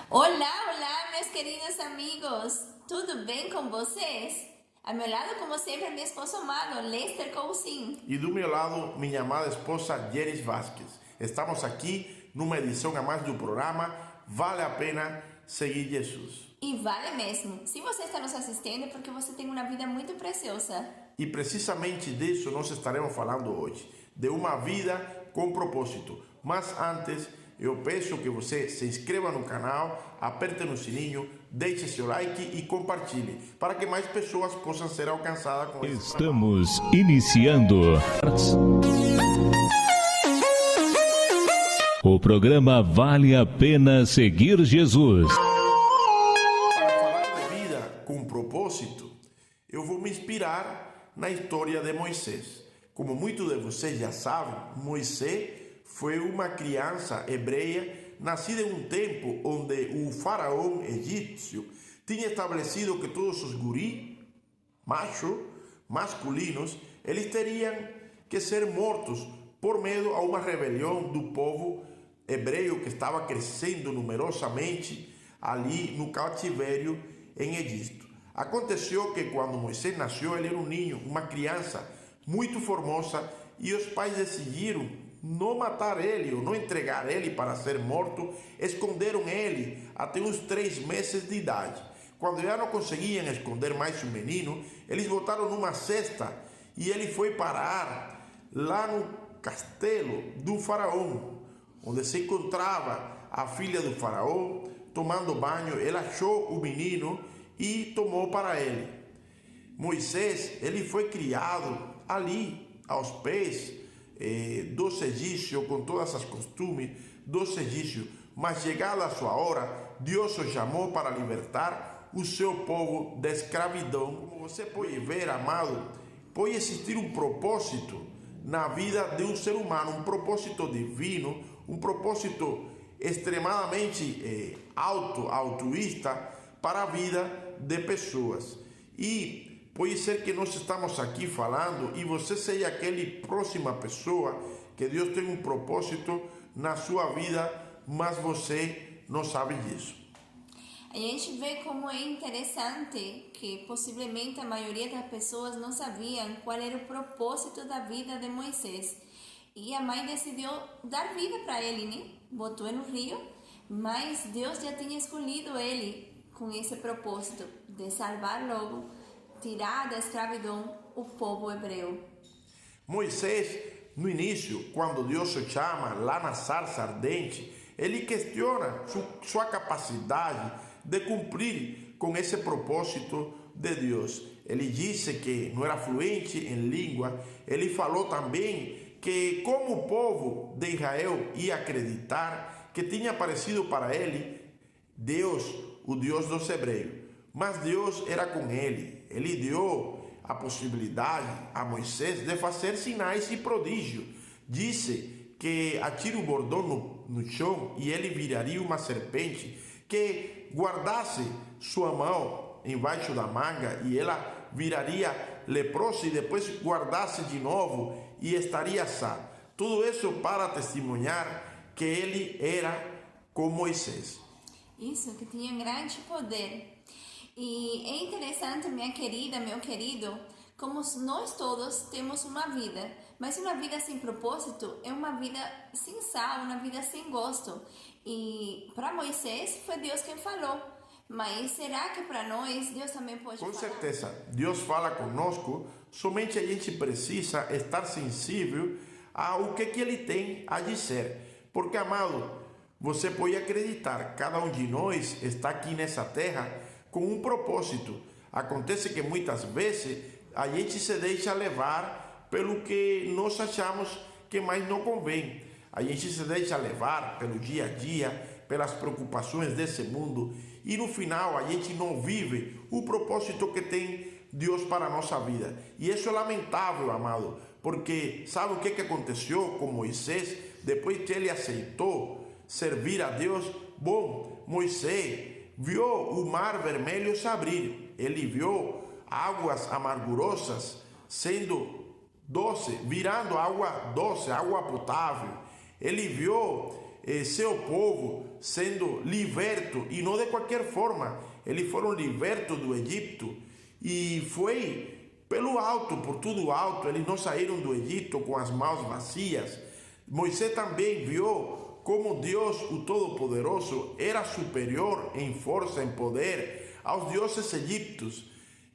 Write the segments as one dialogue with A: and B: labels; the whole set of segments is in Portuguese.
A: Olá, olá, meus queridos amigos! Tudo bem com vocês? A meu lado, como sempre, meu esposo amado, Lester Cousin.
B: E do meu lado, minha amada esposa, Jeris Vasquez. Estamos aqui numa edição a mais do programa Vale a Pena Seguir Jesus.
A: E vale mesmo. Se você está nos assistindo é porque você tem uma vida muito preciosa.
B: E precisamente disso nós estaremos falando hoje, de uma vida com propósito. Mas antes, eu peço que você se inscreva no canal, aperte no sininho, deixe seu like e compartilhe, para que mais pessoas possam ser alcançadas com esse trabalho.
C: Estamos iniciando o programa Vale a Pena Seguir Jesus.
B: Para falar de vida com propósito, eu vou me inspirar na história de Moisés. Como muitos de vocês já sabem, Moisés foi uma criança hebreia nascida em um tempo onde o faraó egípcio tinha estabelecido que todos os guris, machos, masculinos, eles teriam que ser mortos por medo a uma rebelião do povo hebreu que estava crescendo numerosamente ali no cativeiro em Egito. Aconteceu que quando Moisés nasceu, ele era um ninho, uma criança muito formosa, e os pais decidiram não matar ele ou não entregar ele para ser morto. Esconderam ele até uns 3 meses de idade. Quando já não conseguiam esconder mais o menino, eles botaram numa cesta e ele foi parar lá no castelo do faraó, onde se encontrava a filha do faraó tomando banho. Ele achou o menino e tomou para ele. Moisés, ele foi criado ali aos pés dos egípcios, com todas as costumes dos egípcios, mas chegada a sua hora, Deus o chamou para libertar o seu povo da escravidão. Como você pode ver, amado, pode existir um propósito na vida de um ser humano, um propósito divino, um propósito extremadamente altruísta para a vida de pessoas. E pode ser que nós estamos aqui falando e você seja aquela próxima pessoa que Deus tem um propósito na sua vida, mas você não sabe disso.
A: A gente vê como é interessante que possivelmente a maioria das pessoas não sabiam qual era o propósito da vida de Moisés. E a mãe decidiu dar vida para ele, né? Botou no rio, mas Deus já tinha escolhido ele com esse propósito de salvar logo, tirar da escravidão o povo hebreu.
B: Moisés, no início, quando Deus o chama lá na sarça ardente, ele questiona sua capacidade de cumprir com esse propósito de Deus. Ele disse que não era fluente em língua. Ele falou também que como o povo de Israel ia acreditar que tinha aparecido para ele Deus, o Deus dos hebreus. Mas Deus era com ele. Ele deu a possibilidade a Moisés de fazer sinais e prodígios. Disse que atire o bordão no chão e ele viraria uma serpente, que guardasse sua mão embaixo da manga e ela viraria leprosa, e depois guardasse de novo e estaria sã. Tudo isso para testemunhar que ele era com Moisés.
A: Isso, que tinha um grande poder. E é interessante, minha querida, meu querido, como nós todos temos uma vida, mas uma vida sem propósito é uma vida sem sal, uma vida sem gosto. E para Moisés foi Deus quem falou, mas será que para nós Deus também pode falar?
B: Com certeza, Deus fala conosco, somente a gente precisa estar sensível ao que Ele tem a dizer. Porque, amado, você pode acreditar, cada um de nós está aqui nessa terra com um propósito. Acontece que muitas vezes a gente se deixa levar pelo que nós achamos que mais não convém. A gente se deixa levar pelo dia a dia, pelas preocupações desse mundo, e no final a gente não vive o propósito que tem Deus para a nossa vida. E isso é lamentável, amado, porque sabe o que aconteceu com Moisés depois que ele aceitou servir a Deus? Bom, Moisés viu o mar vermelho se abrir. Ele viu águas amargurosas sendo doce, virando água doce, água potável. Ele viu seu povo sendo liberto, e não de qualquer forma. Eles foram libertos do Egito, e foi pelo alto, por tudo alto. Eles não saíram do Egito com as mãos vazias. Moisés também viu como Deus, o Todo-Poderoso, era superior em força, em poder aos deuses egípcios.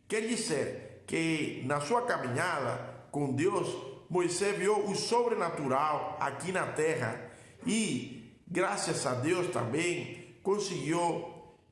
B: Quer dizer que na sua caminhada com Deus, Moisés viu o sobrenatural aqui na terra e, graças a Deus também, conseguiu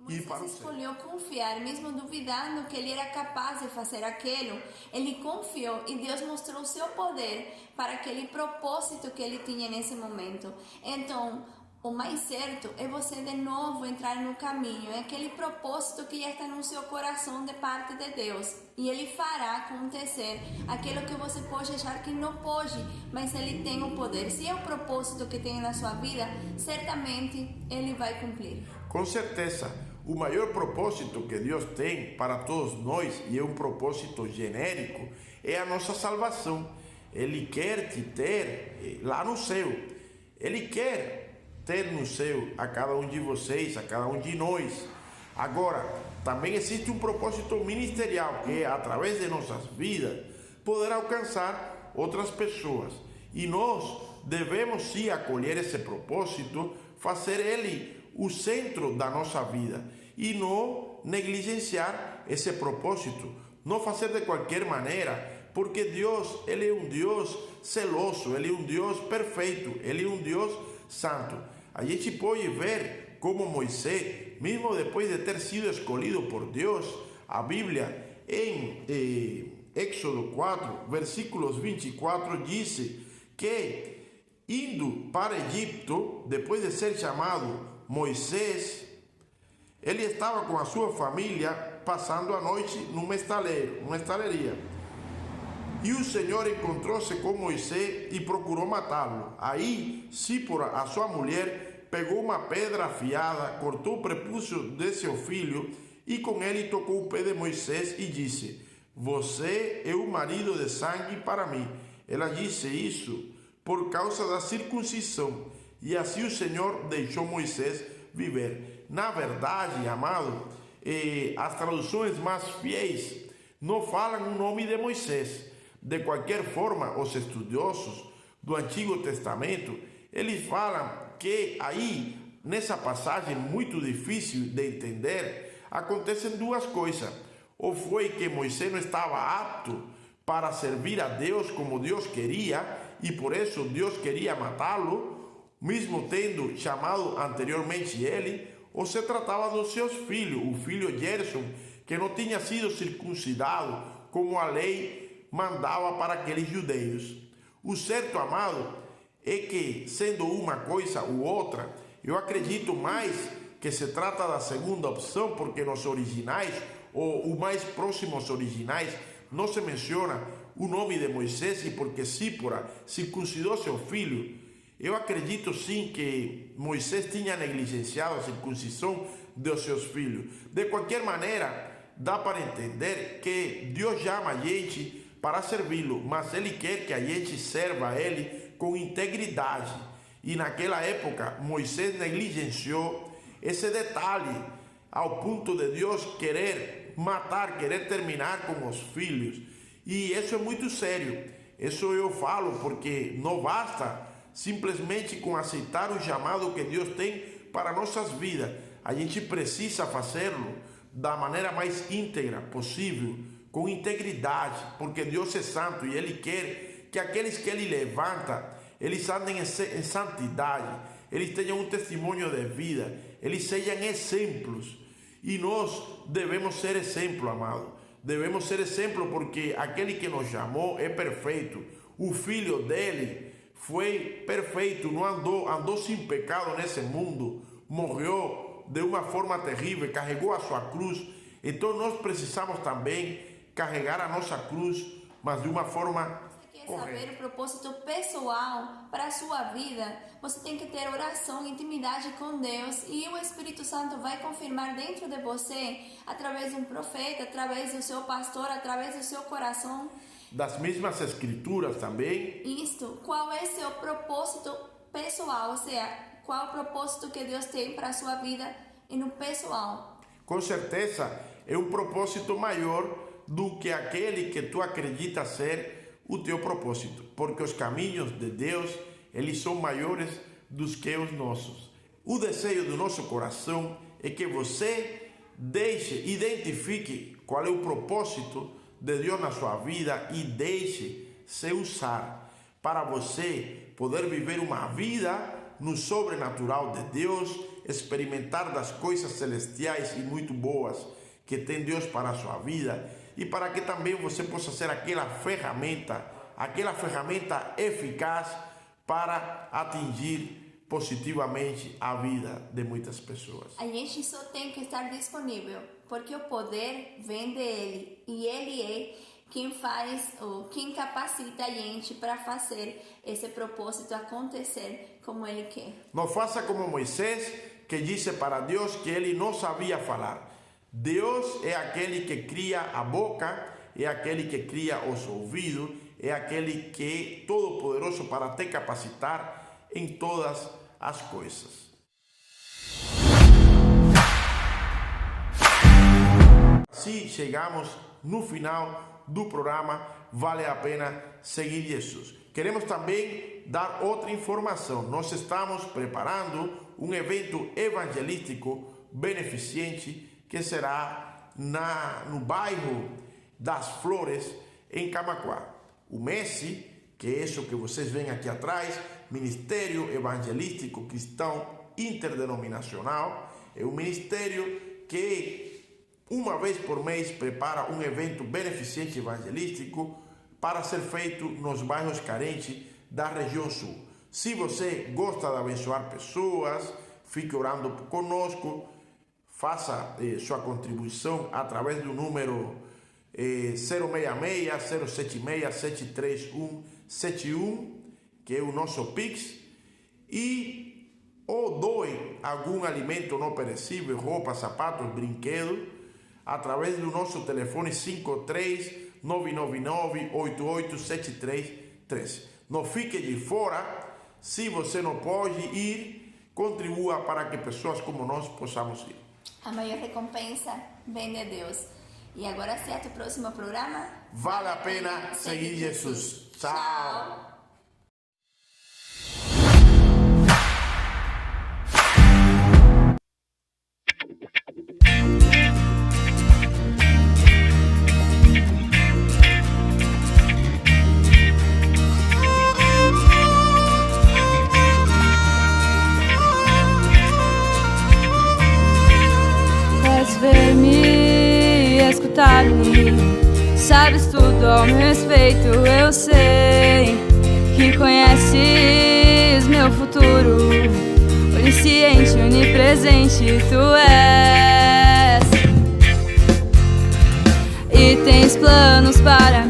B: ir para o
A: Moisés
B: céu.
A: escolheu confiar, mesmo duvidando que ele era capaz de fazer aquilo. Ele confiou e Deus mostrou o seu poder para aquele propósito que ele tinha nesse momento. Então, o mais certo é você de novo entrar no caminho, é aquele propósito que já está no seu coração de parte de Deus. E Ele fará acontecer aquilo que você pode achar que não pode, mas Ele tem o poder. Se é o propósito que tem na sua vida, certamente Ele vai cumprir.
B: Com certeza, o maior propósito que Deus tem para todos nós, e é um propósito genérico, é a nossa salvação. Ele quer te ter lá no céu. Ele quer ter no céu a cada um de vocês, a cada um de nós. Agora, também existe um propósito ministerial, que é, através de nossas vidas, poder alcançar outras pessoas. E nós devemos sim acolher esse propósito, fazer ele o centro da nossa vida e não negligenciar esse propósito, não fazer de qualquer maneira, porque Deus, Ele é um Deus zeloso, Ele é um Deus perfeito, Ele é um Deus santo. A gente pode ver como Moisés, mesmo depois de ter sido escolhido por Deus, a Bíblia em Éxodo 4, versículos 24, diz que indo para Egito, depois de ser chamado Moisés, ele estava com a sua família passando a noite numa estaleria. E o Senhor encontrou-se com Moisés e procurou matá-lo. Aí, Sípora, a sua mulher, pegou uma pedra afiada, cortou o prepúcio de seu filho e com ele tocou o pé de Moisés e disse: "Você é o marido de sangue para mim." Ela disse isso por causa da circuncisão. E assim o Senhor deixou Moisés viver. Na verdade, amado, as traduções mais fiéis não falam o nome de Moisés. De qualquer forma, os estudiosos do Antigo Testamento, eles falam que aí, nessa passagem muito difícil de entender, acontecem duas coisas. Ou foi que Moisés não estava apto para servir a Deus como Deus queria, e por isso Deus queria matá-lo, mesmo tendo chamado anteriormente ele, ou se tratava dos seus filhos, o filho Gerson, que não tinha sido circuncidado como a lei mandava para aqueles judeus. O certo, amado, é que, sendo uma coisa ou outra, eu acredito mais que se trata da segunda opção, porque nos originais, ou o mais próximos originais, não se menciona o nome de Moisés, e porque Sípora circuncidou seu filho, eu acredito sim que Moisés tinha negligenciado a circuncisão dos seus filhos. De qualquer maneira, dá para entender que Deus chama a gente para servi-lo, mas Ele quer que a gente serva a Ele com integridade. E naquela época, Moisés negligenciou esse detalhe, ao ponto de Deus querer matar, querer terminar com os filhos. E isso é muito sério. Isso eu falo porque não basta simplesmente com aceitar o chamado que Deus tem para nossas vidas. A gente precisa fazê-lo da maneira mais íntegra possível, com integridade, porque Deus é santo e Ele quer que aqueles que Ele levanta, eles andem em santidade, eles tenham um testemunho de vida, eles sejam exemplos. E nós devemos ser exemplo, amado. Devemos ser exemplo porque aquele que nos chamou é perfeito. O filho dele foi perfeito, não andou sem pecado nesse mundo, morreu de uma forma terrível, carregou a sua cruz. Então nós precisamos também carregar a nossa cruz, mas de uma forma
A: Quer
B: correta.
A: saber o propósito pessoal para a sua vida? Você tem que ter oração, intimidade com Deus, e o Espírito Santo vai confirmar dentro de você, através de um profeta, através do seu pastor, através do seu coração,
B: Das mesmas escrituras também.
A: qual é seu propósito pessoal, ou seja, qual o propósito que Deus tem para a sua vida e no pessoal.
B: Com certeza é um propósito maior do que aquele que tu acredita ser o teu propósito, porque os caminhos de Deus, eles são maiores dos que os nossos. O desejo do nosso coração é que você identifique qual é o propósito de Deus na sua vida e deixe se usar para você poder viver uma vida no sobrenatural de Deus, experimentar das coisas celestiais e muito boas que tem Deus para a sua vida, e para que também você possa ser aquela ferramenta eficaz para atingir positivamente a vida de muitas pessoas.
A: A gente só tem que estar disponível, porque o poder vem dele e ele é quem faz ou quem capacita a gente para fazer esse propósito acontecer como ele quer.
B: Não faça como Moisés, que disse para Deus que ele não sabia falar. Deus é aquele que cria a boca, é aquele que cria os ouvidos, é aquele que é todo-poderoso para te capacitar em todas as coisas. Assim chegamos no final do programa Vale a Pena Seguir Jesus. Queremos também dar outra informação. Nós estamos preparando um evento evangelístico beneficente que será no bairro das Flores, em Camaquã. O MESI, que é isso que vocês veem aqui atrás, Ministério Evangelístico Cristão Interdenominacional, é um ministério que uma vez por mês prepara um evento beneficente evangelístico para ser feito nos bairros carentes da região sul. Se você gosta de abençoar pessoas, fique orando conosco, faça sua contribuição através do número 066-076-73171, que é o nosso Pix, ou doe algum alimento não perecível, roupa, sapatos, brinquedos, através do nosso telefone 53-999-887313. Não fique de fora. Se você não pode ir, contribua para que pessoas como nós possamos ir.
A: A maior recompensa vem de Deus. E agora, até o próximo programa.
B: Vale a pena seguir Jesus. Tchau.
D: Ver-me, escutar-me, sabes tudo ao meu respeito. Eu sei que conheces meu futuro, onisciente, onipresente tu és, e tens planos para mim.